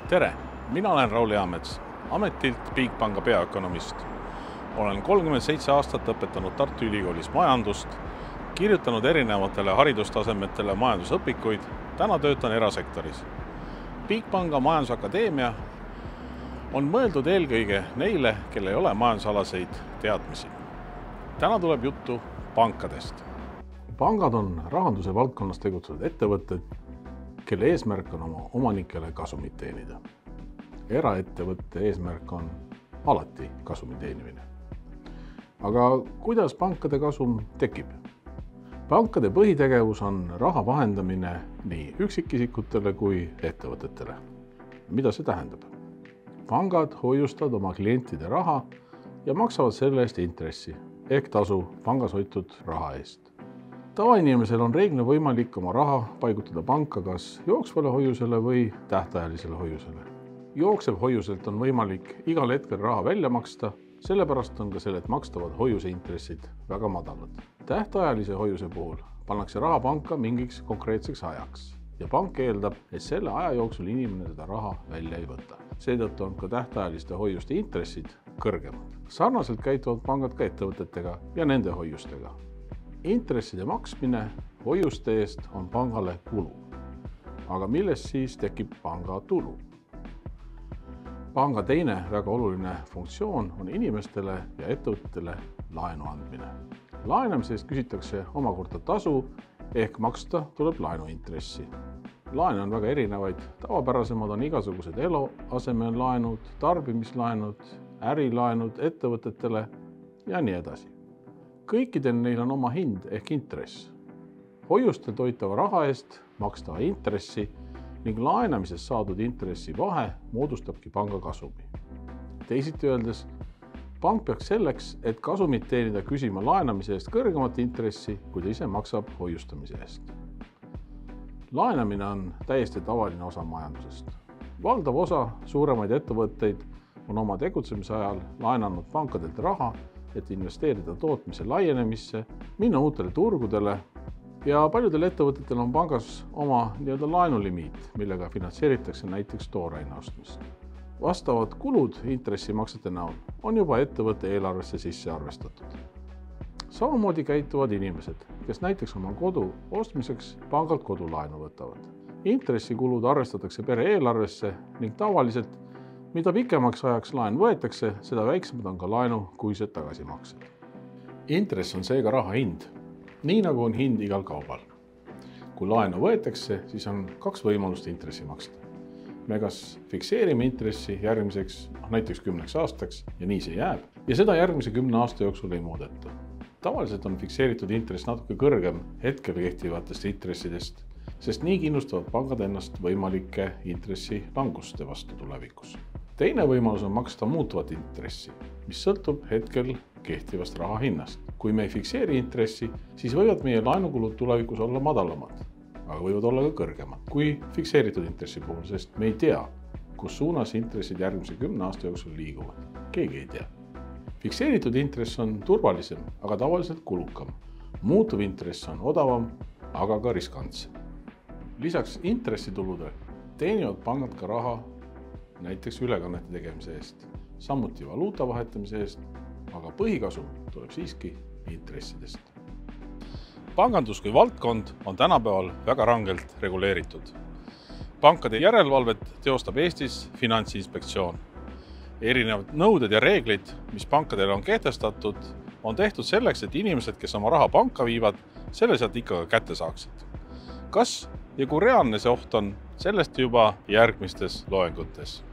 Tere, mina olen Raul Eamets, ametilt Bigbanka peaökonomist. Olen 37 aastat õpetanud Tartu Ülikoolis majandust, kirjutanud erinevatele haridustasemetele majandusõpikuid, täna töötan erasektoris. Bigbanka Majandusakadeemia on mõeldud eelkõige neile, kel ei ole majandusalaseid teadmisi. Täna tuleb juttu pankadest. Pangad on rahanduse valdkonnas tegutsevad ettevõtted, kelle eesmärk on oma omanikele kasumit teenida. Eraettevõtte eesmärk on alati kasumi teenimine. Aga kuidas pankade kasum tekib? Pankade põhitegevus on raha vahendamine nii üksikisikutele kui ettevõtetele. Mida see tähendab? Pangad hoiustavad oma klientide raha ja maksavad selle eest intressi ehk tasu pangas hoitud raha eest. Tavainimesel on reeglina võimalik oma raha paigutada panka kas jooksvale hoiusele või tähtajalisele hoiusele. Jooksev hoiuselt on võimalik igal hetkel raha välja maksta, sellepärast on ka sellelt makstavad hoiuseintressid väga madalad. Tähtajalise hoiuse puhul pannakse raha panka mingiks konkreetseks ajaks ja pank eeldab, et selle aja jooksul inimene seda raha välja ei võta. Seetõttu on ka tähtajaliste hoiuste intressid kõrgemad. Sarnaselt käituvad pangad ka ettevõtetega ja nende hoiustega. Intresside maksmine hoiuste eest on pangale kulu. Aga millest siis tekib panga tulu? Panga teine väga oluline funktsioon on inimestele ja ettevõtetele laenu andmine. Laenamise eest küsitakse omakorda tasu ehk maksta tuleb laenuintressi. Laene on väga erinevaid, tavapärasemad on igasugused eluasemelaenud, tarbimislaenud, ärilaenud ettevõtetele ja nii edasi. Kõikidel neil on oma hind ehk intress. Hoiustel toitava raha eest makstava intressi ning laenamisest saadud intressi vahe moodustabki panga kasumi. Teisiti öeldes, pank peaks selleks, et kasumit teenida küsima laenamise eest kõrgemat intressi, kui ta ise maksab hoiustamise eest. Laenamine on täiesti tavaline osa majandusest. Valdav osa suuremaid ettevõtteid on oma tegutsemise ajal laenanud pankadelt raha, et investeerida tootmise laienemisse, minna uutele turgudele ja paljudel ettevõtetel on pangas oma laenulimiit, millega finantseeritakse näiteks tooraine ostmist. Vastavad kulud intressimaksete näol on juba ettevõtte eelarvesse sisse arvestatud. Samamoodi käituvad inimesed, kes näiteks oma kodu ostmiseks pangalt kodulaenu võtavad. Intressikulud arvestatakse pere eelarvesse ning tavaliselt mida pikemaks ajaks laen võetakse, seda väiksemad on ka laenu kuised tagasimaksed. Intress on seega raha hind, nii nagu on hind igal kaubal. Kui laenu võetakse, siis on kaks võimalust intressi maksta. Me kas fikseerime intressi järgmiseks näiteks 10 aastaks ja nii see jääb ja seda järgmise 10 aasta jooksul ei muudeta. Tavaliselt on fikseeritud intress natuke kõrgem hetkel kehtivatest intressidest, sest nii kindlustavad pangad ennast võimalike intressi languste vastu tulevikus. Teine võimalus on maksta muutuvat intressi, mis sõltub hetkel kehtivast raha hinnast. Kui me ei fikseeri intressi, siis võivad meie laenukulud tulevikus olla madalamad, aga võivad olla ka kõrgemad kui fikseeritud intressi puhul, sest me ei tea, kus suunas intressid järgmise 10 aasta jooksul liiguvad. Keegi ei tea. Fikseeritud intress on turvalisem, aga tavaliselt kulukam. Muutuv intress on odavam, aga ka riskantsem. Lisaks intressitulude teenivad pangad ka raha näiteks ülekannete tegemise eest, samuti valuuta vahetamise eest, aga põhikasum tuleb siiski intressidest. Pangandus kui valdkond on tänapäeval väga rangelt reguleeritud. Pankade järelevalvet teostab Eestis Finantsinspektsioon. Erinevad nõuded ja reeglid, mis pankadele on kehtestatud, on tehtud selleks, et inimesed, kes oma raha panka viivad, selle sealt ikka kätte saaksid. Kas ja kui reaalne see oht on, sellest juba järgmistes loengutes.